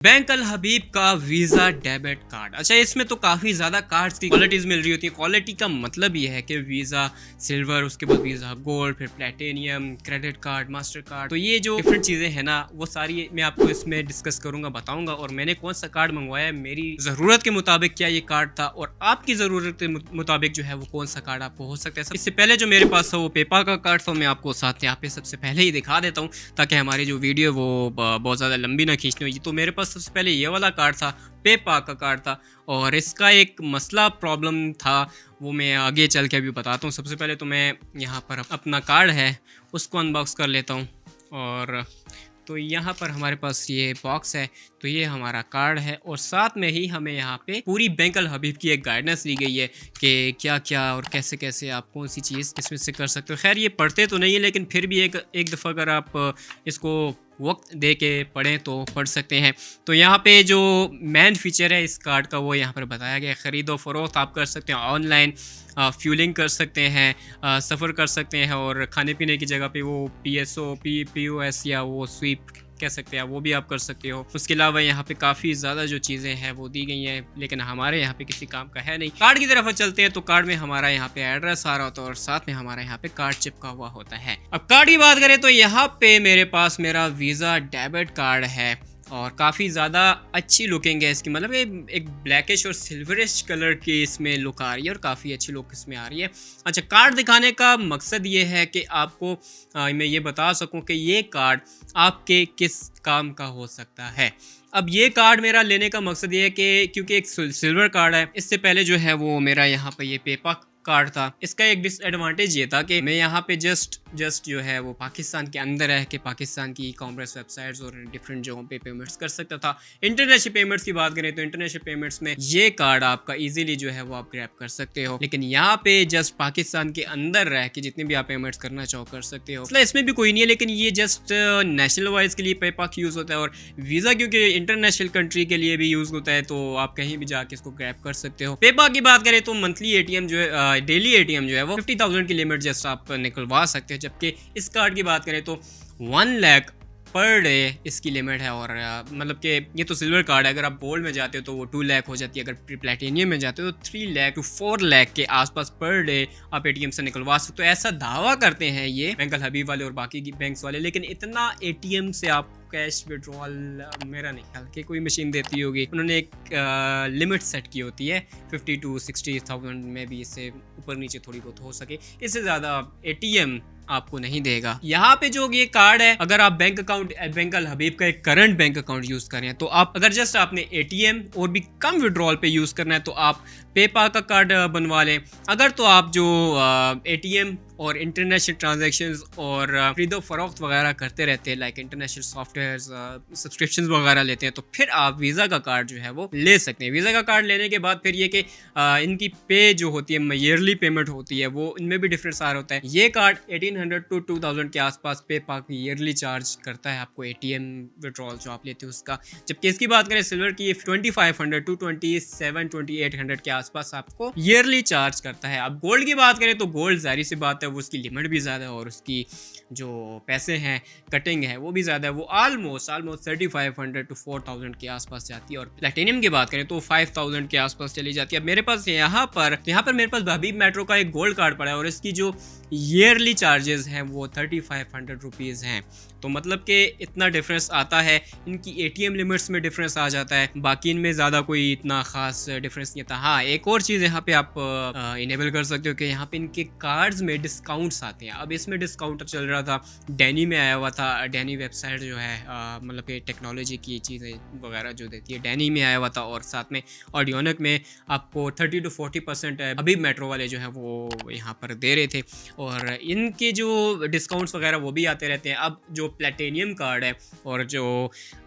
Bank अल हबीब का visa debit card. अच्छा, इसमें तो काफ़ी ज़्यादा कार्ड्स की क्वालिटीज़ मिल रही होती है। क्वालिटी का मतलब ये है कि वीज़ा सिल्वर, उसके बाद वीज़ा गोल्ड, फिर platinum, credit card, master card. तो ये जो डिफरेंट चीज़ें हैं ना, वो सारी मैं आपको इसमें डिस्कस करूंगा, बताऊंगा। और मैंने कौन सा कार्ड मंगवाया है, मेरी ज़रूरत के मुताबिक क्या ये कार्ड था, और आपकी ज़रूरत के मुताबिक जो है वो कौन सा कार्ड आपको हो सकता है। इससे पहले जो मेरे पास है वो पेपा का कार्ड था, मैं आपको साथ यहाँ पे सबसे पहले ही दिखा देता हूँ ताकि हमारी जो वीडियो वो बहुत ज़्यादा लंबी ना खींचनी हो। तो मेरे पास सबसे पहले ये वाला कार्ड था, पेपा का कार्ड था, और इसका एक मसला प्रॉब्लम था, वो मैं आगे चल के अभी बताता हूँ। सबसे पहले तो मैं यहाँ पर अपना कार्ड है उसको अनबॉक्स कर लेता हूँ। और तो यहाँ पर हमारे पास ये बॉक्स है, तो ये हमारा कार्ड है, और साथ में ही हमें यहाँ पे पूरी बैंक अल हबीब की एक गाइडेंस दी गई है कि क्या क्या और कैसे कैसे आप कौन सी चीज़ इसमें से कर सकते हो। खैर ये पढ़ते तो नहीं है, लेकिन फिर भी एक दफ़ा अगर आप इसको वक्त दे के पढ़ें तो पढ़ सकते हैं। तो यहाँ पे जो मेन फीचर है इस कार्ड का वो यहाँ पर बताया गया है। ख़रीदो फरोख्त आप कर सकते हैं ऑनलाइन, फ्यूलिंग कर सकते हैं, सफ़र कर सकते हैं, और खाने पीने की जगह पे वो POS या वो स्वीप कह सकते हैं, वो भी आप कर सकते हो। उसके अलावा यहाँ पे काफ़ी ज़्यादा जो चीज़ें हैं वो दी गई हैं, लेकिन हमारे यहाँ पे किसी काम का है नहीं। कार्ड की तरफ चलते हैं, तो कार्ड में हमारा यहाँ पे एड्रेस आ रहा होता है, और साथ में हमारा यहाँ पे कार्ड चिपका हुआ होता है। अब कार्ड की बात करें तो यहाँ पे मेरे पास मेरा वीज़ा डेबिट कार्ड है, और काफ़ी ज़्यादा अच्छी लुकिंग है इसकी। मतलब एक ब्लैकिश और सिल्वरिश कलर की इसमें लुक आ रही है, और काफ़ी अच्छी लुक इसमें आ रही है। अच्छा, कार्ड दिखाने का मकसद ये है कि आपको मैं ये बता सकूं कि ये कार्ड आपके किस काम का हो सकता है। अब ये कार्ड मेरा लेने का मकसद ये है कि क्योंकि एक सिल्वर कार्ड है, इससे पहले जो है वो मेरा यहाँ पर ये पेपा कार्ड था। इसका एक डिसएडवांटेज ये था कि मैं यहाँ पे जस्ट जो है वो पाकिस्तान के अंदर रह के पाकिस्तान की कॉमर्स वेबसाइट्स और डिफरेंट जगहों पे पेमेंट्स कर सकता था। इंटरनेशनल पेमेंट्स की बात करें तो इंटरनेशनल पेमेंट्स में ये कार्ड आपका इजीली जो है वो आप ग्रैब कर सकते हो, लेकिन यहाँ पे जस्ट पाकिस्तान के अंदर रह के जितने भी आप पेमेंट्स करना चाहो कर सकते हो। मतलब इसमें भी कोई नहीं है, लेकिन ये जस्ट नेशनल वाइज के लिए पेपा यूज़ होता है, और वीज़ा क्योंकि इंटरनेशनल कंट्री के लिए भी यूज़ होता है, तो आप कहीं भी जाके इसको ग्रैब कर सकते हो। पेपा की बात करें तो मंथली ATM जो है, डेली ATM जो है वो 50,000 की लिमिट जस्ट आप निकलवा सकते हैं, जबकि इस कार्ड की बात करें तो 1 लाख पर डे इसकी लिमिट है। और मतलब कि ये तो सिल्वर कार्ड है, अगर आप गोल्ड में जाते हो तो वो 2 लाख हो जाती है, अगर प्लेटिनियम में जाते हो तो 3 लाख टू 4 लाख के आसपास पर डे आप ATM से निकलवा सकते हो। ऐसा दावा करते हैं ये बैंक अल हबीब वाले और बाकी बैंक्स वाले, लेकिन इतना ATM से आप कैश विड्रॉल मेरा नहीं ख्याल कि कोई मशीन देती होगी। उन्होंने एक लिमिट सेट की होती है 50 to 60,000 में भी, इससे ऊपर नीचे थोड़ी बहुत हो सके, इससे ज़्यादा ATM आपको नहीं देगा। यहाँ पे जो ये कार्ड है, अगर आप बैंक अल हबीब का एक करंट बैंक अकाउंट यूज करें, तो आप अगर जस्ट आपने ATM और भी कम विड्रॉल पे यूज करना है तो आप पेपा का कार्ड बनवा लें। अगर तो आप जो ATM और इंटरनेशनल ट्रांजैक्शंस और खरीदो फरोख्त वगैरह करते रहते हैं, लाइक इंटरनेशनल सॉफ्टवेयर सब्सक्रिप्शंस वगैरह लेते हैं, तो फिर आप वीज़ा का कार्ड जो है वो ले सकते हैं। वीज़ा का कार्ड लेने के बाद फिर ये कि इनकी पे जो होती है, ईयरली पेमेंट होती है, वो इनमें भी डिफरेंस आ रहा होता है। ये कार्ड 1800 to 2000 के आसपास पेपा की ईयरली चार्ज करता है आपको ATM विड्रॉल जो आप लेते हो उसका, जबकि इसकी बात करें सिल्वर की 2500 to 2800 के आसपास आपको ईयरली चार्ज करता है। अब गोल्ड की बात करें तो गोल्ड जाहिर सी बात है वो उसकी लिमिट भी ज़्यादा है, और उसकी जो पैसे हैं कटिंग है वो भी ज़्यादा है, वो ऑलमोस्ट 3500 to 4000 के आसपास जाती है। और प्लेटिनियम की बात करें तो 5000 के आसपास चली जाती है। अब मेरे पास यहाँ पर मेरे पास हबीब मेट्रो का एक गोल्ड कार्ड पड़ा है, और इसकी जो ईयरली चार्जेस हैं वो 3500 रुपीज़ हैं। तो मतलब कि इतना डिफरेंस आता है, इनकी ATM लिमिट्स में डिफरेंस आ जाता है, बाकी इनमें ज़्यादा कोई इतना ख़ास डिफरेंस नहीं आता। हाँ, एक और चीज़ यहाँ पे आप इनेबल कर सकते हो कि यहाँ पे इनके कार्ड्स में डिस्काउंट्स आते हैं। अब इसमें डिस्काउंट चल रहा था, डैनी में आया हुआ था, डैनी वेबसाइट जो है मतलब कि टेक्नोलॉजी की चीज़ें वगैरह जो देती है, डैनी में आया हुआ था, और साथ में ऑडियोनिक में आपको 30 to 40% अभी मेट्रो वाले जो है वो यहाँ पर दे रहे थे, और इनके जो डिस्काउंट्स वगैरह वो भी आते रहते हैं। अब जो प्लेटिनियम कार्ड है और जो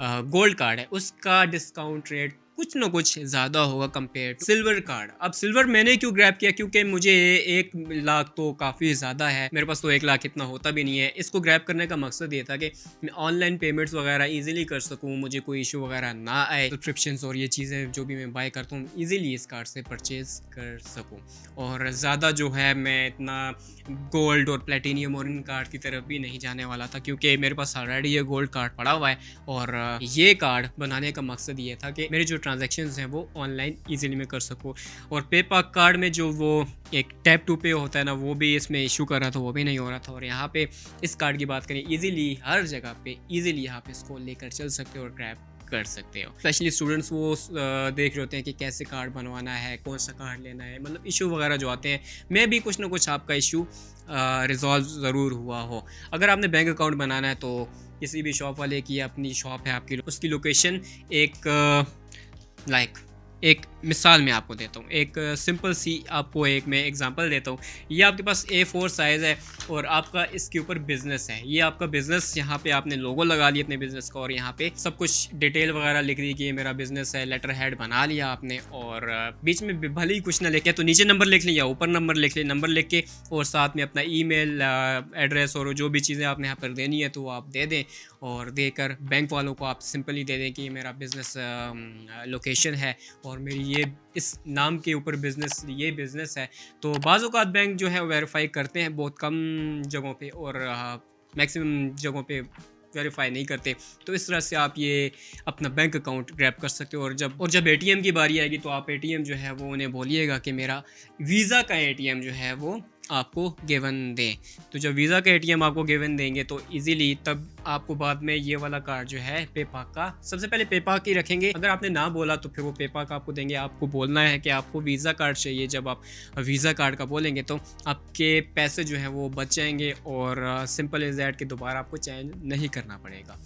गोल्ड कार्ड है उसका डिस्काउंट रेट कुछ ना कुछ ज़्यादा होगा कंपेयर टू सिल्वर कार्ड। अब सिल्वर मैंने क्यों ग्रैब किया, क्योंकि मुझे 1 लाख तो काफ़ी ज़्यादा है, मेरे पास तो 1 लाख इतना होता भी नहीं है। इसको ग्रैब करने का मकसद ये था कि मैं ऑनलाइन पेमेंट्स वगैरह ईजिली कर सकूँ, मुझे कोई इशू वगैरह ना आए, सब्सक्रिप्शंस और ये चीज़ें जो भी मैं बाय करता हूँ ईजिली इस कार्ड से परचेज़ कर सकूँ। और ज़्यादा जो है मैं इतना गोल्ड और प्लेटिनियम और इन कार्ड की तरफ भी नहीं जाने वाला था, क्योंकि मेरे पास ऑलरेडी ये गोल्ड कार्ड पड़ा हुआ है। और ये कार्ड बनाने का मकसद ये था कि मेरे जो ट्रांजैक्शंस हैं वो ऑनलाइन इजीली मैं कर सकूँ। और पेपाल कार्ड में जो वो एक टैप टू पे होता है ना, वो भी इसमें इशू कर रहा था, वो भी नहीं हो रहा था। और यहाँ पे इस कार्ड की बात करें, इजीली हर जगह पे इजीली यहाँ पे इसको लेकर चल सकते हो और ग्रैब कर सकते हो। स्पेशली स्टूडेंट्स वो देख रहे होते हैं कि कैसे कार्ड बनवाना है, कौन सा कार्ड लेना है, मतलब इशू वगैरह जो आते हैं, मैं भी कुछ ना कुछ आपका इशू रिजॉल्व ज़रूर हुआ हो। अगर आपने बैंक अकाउंट बनाना है तो किसी भी शॉप वाले की अपनी शॉप है आपकी, उसकी लोकेशन एक मिसाल मैं आपको देता हूँ, एक सिंपल सी आपको एक मैं एग्जांपल देता हूँ। ये आपके पास A4 साइज़ है और आपका इसके ऊपर बिज़नेस है, ये आपका बिज़नेस, यहाँ पे आपने लोगो लगा लिया अपने बिज़नेस का और यहाँ पे सब कुछ डिटेल वगैरह लिख दी कि ये मेरा बिज़नेस है, लेटर हेड बना लिया आपने। और बीच में भले ही कुछ ना लिखे तो नीचे नंबर लिख लें या ऊपर नंबर लिख लें, नंबर लिख के और साथ में अपना ईमेल एड्रेस और जो भी चीज़ें आपने यहाँ पर देनी है तो आप दे दें। और देकर बैंक वालों को आप सिंपली दे दें कि मेरा बिज़नेस लोकेशन है और मेरी ये इस नाम के ऊपर ये बिज़नेस है। तो बाज़ औक़ात बैंक जो है वेरीफाई करते हैं बहुत कम जगहों पे और मैक्सिमम जगहों पे वेरीफाई नहीं करते। तो इस तरह से आप ये अपना बैंक अकाउंट ग्रैब कर सकते हो। और जब एटीएम की बारी आएगी तो आप एटीएम जो है वो उन्हें बोलिएगा कि मेरा वीज़ा का एटीएम जो है वो आपको गिवन दें। तो जब वीज़ा का एटीएम आपको गिवन देंगे तो इजीली तब आपको बाद में ये वाला कार्ड जो है पेपाल का, सबसे पहले पेपाल की रखेंगे। अगर आपने ना बोला तो फिर वो पेपाल का आपको देंगे। आपको बोलना है कि आपको वीज़ा कार्ड चाहिए। जब आप वीज़ा कार्ड का बोलेंगे तो आपके पैसे जो हैं वो बच जाएंगे और सिंपल इज़ दैट कि दोबारा आपको चेंज नहीं करना पड़ेगा।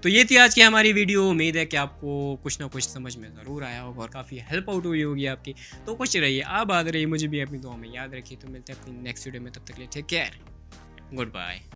तो ये थी आज की हमारी वीडियो। उम्मीद है कि आपको कुछ ना कुछ समझ में ज़रूर आया होगा और काफ़ी हेल्प आउट हुई होगी आपकी। तो खुश रहिए, आबाद रहिए, मुझे भी अपनी दुआ में याद रखिए। तो मिलते हैं अपनी नेक्स्ट वीडियो में, तब तक के लिए टेक केयर, गुड बाय।